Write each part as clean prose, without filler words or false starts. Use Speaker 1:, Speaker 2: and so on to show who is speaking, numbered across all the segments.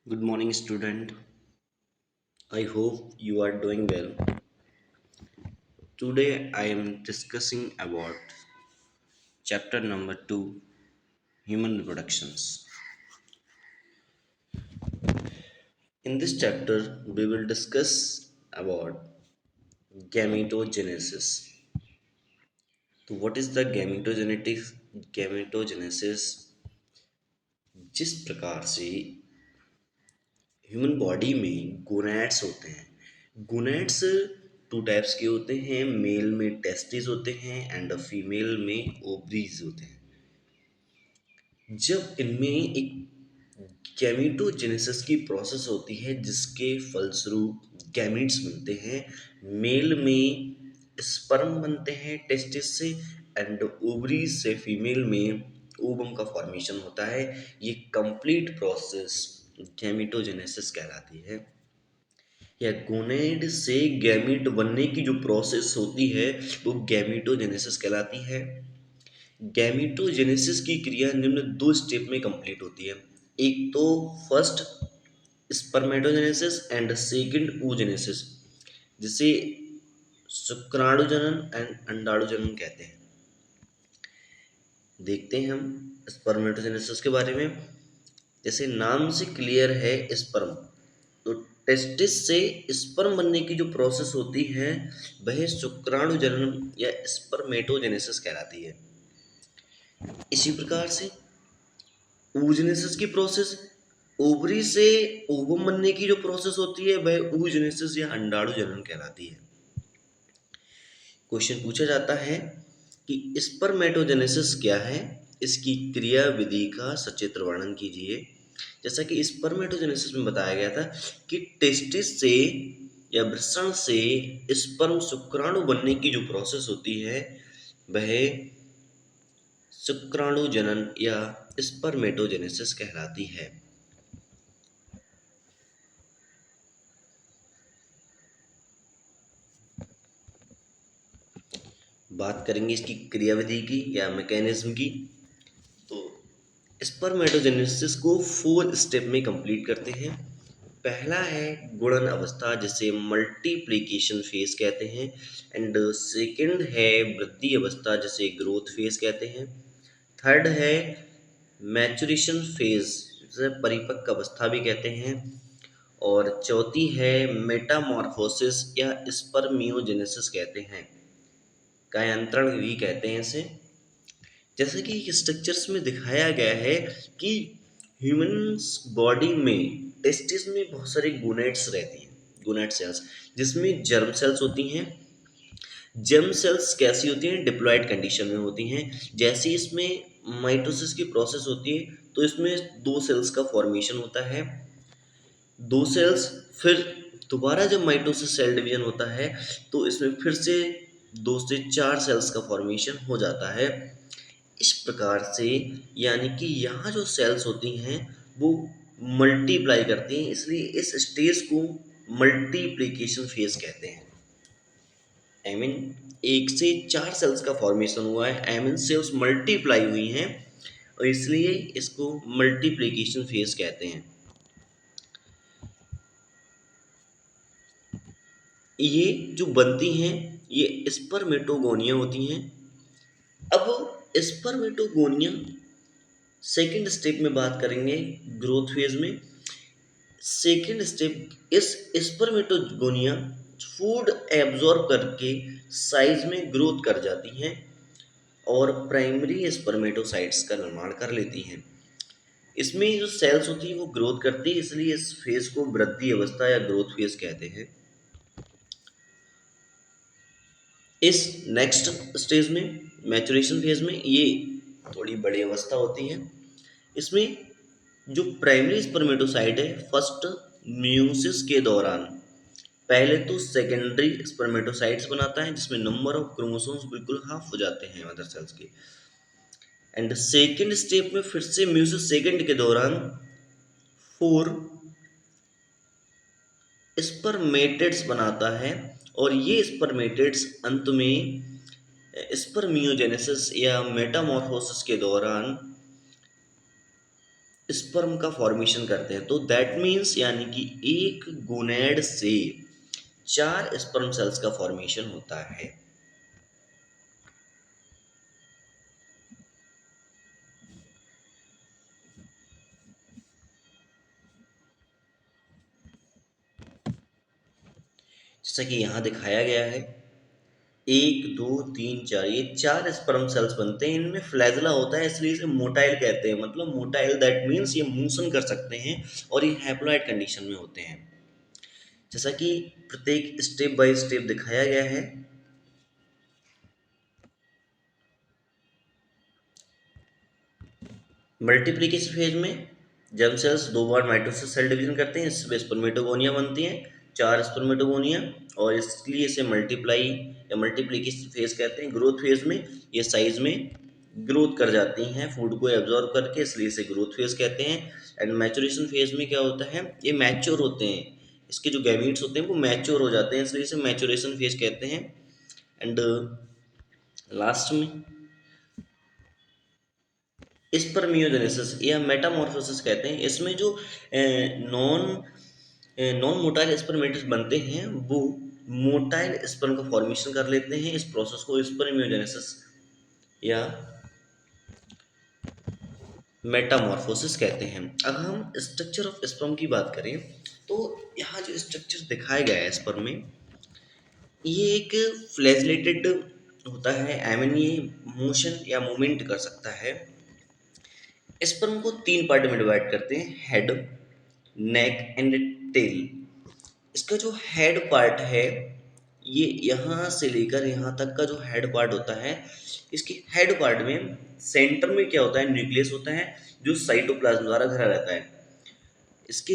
Speaker 1: Good morning, student. I hope you are doing well. Today I am discussing about chapter number 2, human reproductions. In this chapter, we will discuss about gametogenesis. So what is the gametogenesis? Gametogenesis जिस प्रकार से human body में gonads होते हैं। Gonads two types के होते हैं, mail में टेस्टिस होते हैं एंड फीमेल में ओवरीज होते हैं। जब इनमें एक गैमेटोजेनेसिस की प्रोसेस होती है जिसके फलस्वरूप गैमीट्स बनते हैं, मेल में स्पर्म बनते हैं टेस्टिस से एंड ओवरीज से फीमेल में ओवम का फॉर्मेशन होता है। ये कंप्लीट प्रोसेस गैमेटोजेनेसिस कहलाती है। या गोनेड से गैमीट बनने की जो प्रोसेस होती है वो गैमेटोजेनेसिस कहलाती है। गैमेटोजेनेसिस की क्रिया निम्न दो स्टेप में कंप्लीट होती है। एक तो first spermatogenesis and second oogenesis, जिसे शुक्राणु जनन एंड अंडाणु जनन कहते हैं। देखते हैं हम स्पर्मेटोजेनेसिस के बारे में। जैसे नाम से क्लियर है स्पर्म, तो टेस्टिस से स्पर्म बनने की जो प्रोसेस होती है वह शुक्राणु जनन या स्पर्मेटोजेनेसिस कहलाती है। इसी प्रकार से oogenesis की प्रोसेस, ओवरी से ओवम बनने की जो प्रोसेस होती है वह oogenesis या अंडाणु जनन कहलाती है। क्वेश्चन पूछा जाता है कि स्पर्मेटोजेनेसिस क्या है, इसकी क्रिया विधि का सचित्र वर्णन कीजिए। जैसा कि स्पर्मेटोजेनेसिस में बताया गया था कि टेस्टिस से या वृषण से स्पर्म शुक्राणु बनने की जो प्रोसेस होती है वह शुक्राणु जनन या स्पर्मेटोजेनेसिस कहलाती है। बात करेंगे इसकी क्रियाविधि की या मैकेनिज्म की। तो स्पर्मेटोजेनेसिस को 4 स्टेप में कंप्लीट करते हैं। पहला है गुणन अवस्था जिसे मल्टीप्लिकेशन फेज कहते हैं एंड सेकंड है वृद्धि अवस्था जिसे ग्रोथ फेज कहते हैं। थर्ड है मैचुरेशन फेज जिसे परिपक्व अवस्था भी कहते हैं। और चौथी है मेटामॉर्फोसिस या स्पर्मियोजेनेसिस कहते हैं, कायांतरण भी कहते हैं इसे। जैसे कि स्ट्रक्चर्स में दिखाया गया है कि ह्यूमन बॉडी में टेस्टिस में बहुत सारे गोनेट्स रहती हैं, गोनेट सेल्स, जिसमें जर्म सेल्स होती हैं। जर्म सेल्स कैसी होती हैं? डिप्लॉयड कंडीशन में होती हैं। जैसे इसमें माइटोसिस की प्रोसेस होती है तो इसमें दो सेल्स का फॉर्मेशन होता है। दो सेल्स फिर दोबारा जब माइटोसिस सेल डिवीजन होता है तो इसमें फिर से 2 से 4 सेल्स का फॉर्मेशन हो जाता है। इस प्रकार से यानी कि यहाँ जो सेल्स होती हैं वो मल्टीप्लाई करती हैं, इसलिए इस स्टेज को मल्टीप्लिकेशन फेज कहते हैं। आई मीन 1 से 4 सेल्स का फॉर्मेशन हुआ है, आई मीन सेल्स मल्टीप्लाई हुई हैं और इसलिए इसको मल्टीप्लिकेशन फेज कहते हैं। ये जो बनती हैं ये स्पर्मेटोगोनिया होती हैं। अब स्पर्मेटोगोनिया सेकेंड स्टेप में बात करेंगे ग्रोथ फेज में। सेकेंड स्टेप इस स्पर्मेटोगोनिया फूड एब्जॉर्ब करके साइज में ग्रोथ कर जाती हैं और प्राइमरी स्पर्मेटोसाइट्स का निर्माण कर लेती हैं। इसमें जो सेल्स होती हैं वो ग्रोथ करती है, इसलिए इस फेज को वृद्धि अवस्था या ग्रोथ फेज कहते हैं। इस नेक्स्ट स्टेज में मैचुरेशन फेज में ये थोड़ी बड़ी अवस्था होती है। इसमें जो प्राइमरी स्पर्मेटोसाइट है फर्स्ट म्यूसिस के दौरान पहले तो सेकेंडरी स्पर्मेटोसाइट्स बनाता है जिसमें नंबर ऑफ क्रोमोसोम्स बिल्कुल हाफ हो जाते हैं मदर सेल्स के। एंड सेकेंड स्टेप में फिर से म्यूसिस सेकेंड के दौरान 4 स्पर्मेटेड्स बनाता है और ये स्पर्मेटेड्स अंत में स्पर्मियोजेनेसिस या मेटामॉर्फोसिस के दौरान स्पर्म का फॉर्मेशन करते हैं। तो दैट मीन्स यानी कि एक गोनेड से 4 स्पर्म सेल्स का फॉर्मेशन होता है। जैसा कि यहाँ दिखाया गया है, 1 2 3 4, ये 4 स्पर्म सेल्स बनते हैं। इनमें फ्लैजला होता है, इसलिए इसे मोटाइल कहते हैं। मतलब मोटाइल दैट मीन्स ये मूसन कर सकते हैं और ये हैप्लॉइड कंडीशन में होते हैं। जैसा कि प्रत्येक स्टेप बाय स्टेप दिखाया गया है। मल्टीप्लिकेशन फेज में जर्म सेल्स 2 बार माइटोसिस सेल डिवीजन करते हैं, इसमें स्पर्मेटोगोनिया बनती हैं, 4 स्पर्मेटोगोनिया, और इसलिए इसे मल्टीप्लाई या मल्टीप्लिकेशन फेज कहते हैं। ग्रोथ फेज में ये साइज में ग्रोथ कर जाती हैं फूड को एब्जॉर्ब करके, इसलिए इसे ग्रोथ फेज कहते हैं। एंड मैचुरेशन फेज में क्या होता है, ये मैच्योर होते हैं, इसके जो गैमीट्स होते हैं वो मैच्योर हो जाते हैं, इसलिए इसे मैचुरेशन फेज कहते हैं। एंड लास्ट में स्पर्मियोजेनेसिस या मेटामॉर्फोसिस कहते हैं। इसमें जो नॉन नॉन मोटाइल स्पर्मेटिस बनते हैं वो मोटाइल स्पर्म का फॉर्मेशन कर लेते हैं। इस प्रोसेस को स्पर्मियोजेनेसिस या मेटामॉर्फोसिस कहते हैं। अब हम स्ट्रक्चर ऑफ स्पर्म की बात करें तो यहाँ जो स्ट्रक्चर दिखाया गया है स्पर्म में, ये एक फ्लैजिलेटेड होता है। आई मीन ये मोशन या मूवमेंट कर सकता है। स्पर्म को 3 पार्ट में डिवाइड करते हैं, हेड, नेक एंड टेल। इसका जो हेड पार्ट है, ये यहाँ से लेकर यहाँ तक का जो हेड पार्ट होता है, इसके हेड पार्ट में सेंटर में क्या होता है, न्यूक्लियस होता है जो साइटोप्लाज्म द्वारा घिरा रहता है। इसके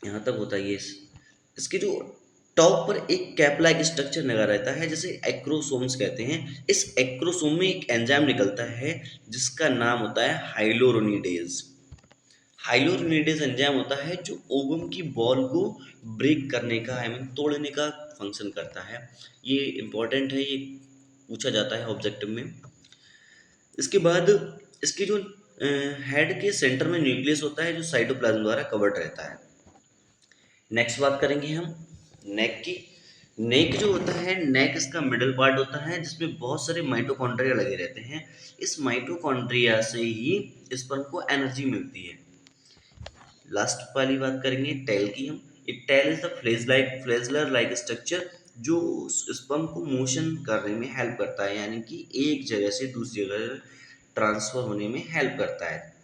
Speaker 1: यहाँ तक होता है ये, इसके जो टॉप पर एक कैप लाइक स्ट्रक्चर लगा रहता है जिसे एक्रोसोम्स कहते हैं। इस एक्रोसोम में एक एंजाइम निकलता है जिसका नाम होता है हाइलोरोनिडेज। हाइलोरिनेडेज एंजाइम होता है जो ओवम की बॉल को ब्रेक करने का, आई मीन तोड़ने का फंक्शन करता है। ये इंपॉर्टेंट है, ये पूछा जाता है ऑब्जेक्टिव में। इसके बाद इसके जो हेड के सेंटर में न्यूक्लियस होता है जो साइटोप्लाज्म द्वारा कवर्ड रहता है। नेक्स्ट बात करेंगे हम नेक की। नेक जो होता है, नेक इसका मिडल पार्ट होता है जिसमें बहुत सारे माइटोकॉन्ड्रिया लगे रहते हैं। इस माइटोकॉन्ड्रिया से ही स्पर्म को एनर्जी मिलती है। लास्ट वाली बात करेंगे टेल की हम। एक tail is the flagellar like structure जो स्पर्म को मोशन करने में हेल्प करता है, यानी कि एक जगह से दूसरी जगह ट्रांसफर होने में हेल्प करता है।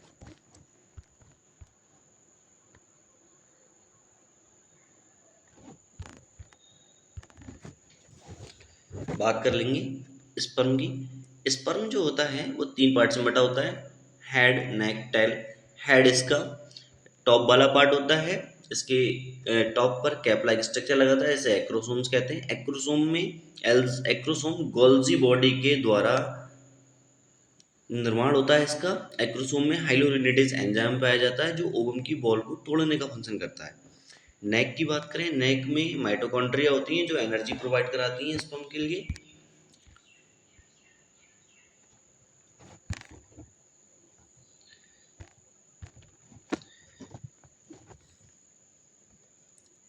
Speaker 1: बात कर लेंगे स्पर्म की। स्पर्म जो होता है वो 3 पार्ट्स में बटा होता है, हेड, नेक, टेल। हेड इसका टॉप वाला पार्ट होता है, इसके टॉप पर कैप लाइक स्ट्रक्चर लगा था, इसे एक्रोसोम्स कहते हैं। एक्रोसोम में एक्रोसोम गोल्जी बॉडी के द्वारा निर्माण होता है इसका। एक्रोसोम में हाइलोरिनेडेज एंजाइम पाया जाता है जो ओवम की बॉल को तोड़ने का फंक्शन करता है। नेक की बात करें, नेक में माइटोकॉन्ड्रिया होती हैं जो एनर्जी प्रोवाइड कराती हैं स्पर्म के लिए।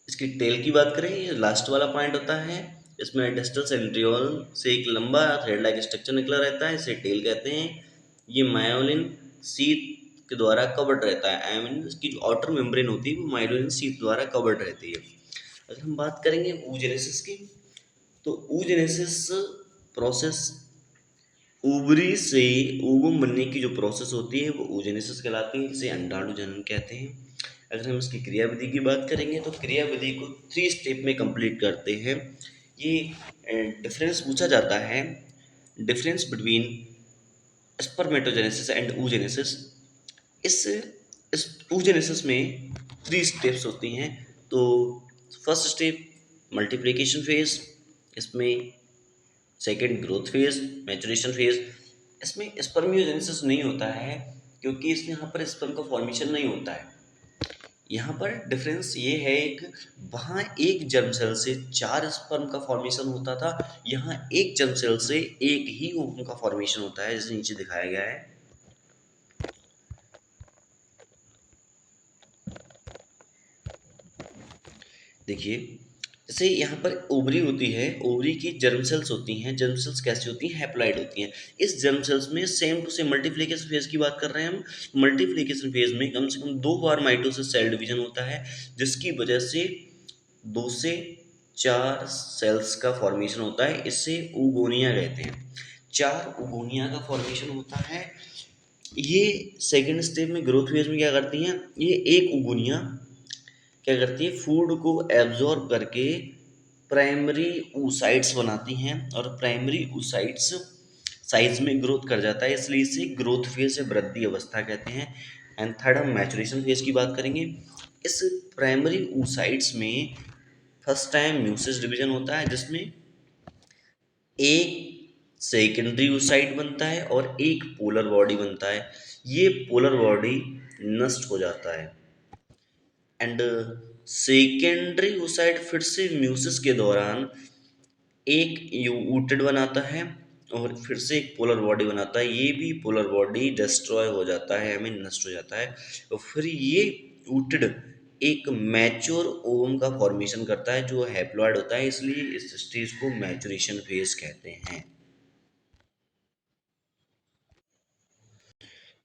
Speaker 1: इसकी टेल की बात करें, ये लास्ट वाला पॉइंट होता है। इसमें डिस्टल सेंट्रियोल से एक लंबा थ्रेड लाइक स्ट्रक्चर निकला रहता है, इसे टेल कहते हैं। ये मायोलिन सीथ के द्वारा कवर्ड रहता है, आई मीन इसकी जो आउटर मेम्ब्रेन होती है वो मायोलिन सीथ द्वारा कवर्ड रहती है। अगर हम बात करेंगे oogenesis की, तो oogenesis प्रोसेस, ओवरी से ओवम बनने की जो प्रोसेस होती है वो oogenesis कहलाती है, इसे अंडाणु जनन कहते हैं। अगर हम इसकी क्रियाविधि की बात करेंगे तो क्रियाविधि को 3 स्टेप में कंप्लीट करते हैं। ये डिफरेंस पूछा जाता है, difference between spermatogenesis and oogenesis। इस इस oogenesis में 3 स्टेप्स होती हैं। तो फर्स्ट स्टेप मल्टीप्लिकेशन फेज, इसमें second growth phase, maturation phase. इसमें स्पर्मियोजेनेसिस नहीं होता है क्योंकि इसमें यहाँ पर स्पर्म का फॉर्मेशन नहीं होता है। यहाँ पर डिफरेंस ये है, एक वहाँ एक जर्म सेल से 4 स्पर्म का फॉर्मेशन होता था, यहाँ एक जर्म सेल से एक ही ओवम का फॉर्मेशन होता है, जैसे नीचे दिखाया गया है। देखिए, जैसे यहाँ पर ओवरी होती है, ओवरी की जर्म सेल्स होती हैं, जर्म सेल्स कैसी होती हैं? हैप्लॉइड होती हैं। इस जर्म सेल्स में same to same multiplication phase की बात कर रहे हैं हम। मल्टीप्लिकेशन फेज़ में कम से कम 2 बार माइटोसिस सेल डिवीज़न होता है, जिसकी वजह से 2 से 4 सेल्स का फॉर्मेशन होता है, इसे oogonia कहते हैं। 4 oogonia का फॉर्मेशन होता है। ये सेकंड स्टेज में ग्रोथ फेज़ में क्या करती हैं? ये एक oogonia क्या करती है, फूड को एब्जॉर्ब करके प्राइमरी oocytes बनाती हैं, और प्राइमरी oocytes साइज में ग्रोथ कर जाता है, इसलिए इसे ग्रोथ फेज या वृद्धि अवस्था कहते हैं। एंड थर्ड हम मैचुरेशन फेज की बात करेंगे। इस प्राइमरी oocytes में फर्स्ट टाइम म्यूसिस डिवीजन होता है, जिसमें एक सेकेंडरी oocyte बनता है और एक पोलर बॉडी बनता है। ये पोलर बॉडी नष्ट हो जाता है, एंड सेकेंडरी oocyte फिर से म्यूसिस के दौरान एक यूटेड बनाता है और फिर से एक पोलर बॉडी बनाता है। ये भी पोलर बॉडी डिस्ट्रॉय हो जाता है, हमें नष्ट हो जाता है, और फिर ये यूटेड एक मैच्योर ओवम का फॉर्मेशन करता है जो हैप्लॉइड होता है, इसलिए इस स्टेज को मैचुरेशन फेज कहते हैं।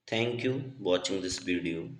Speaker 1: Thank you watching this video.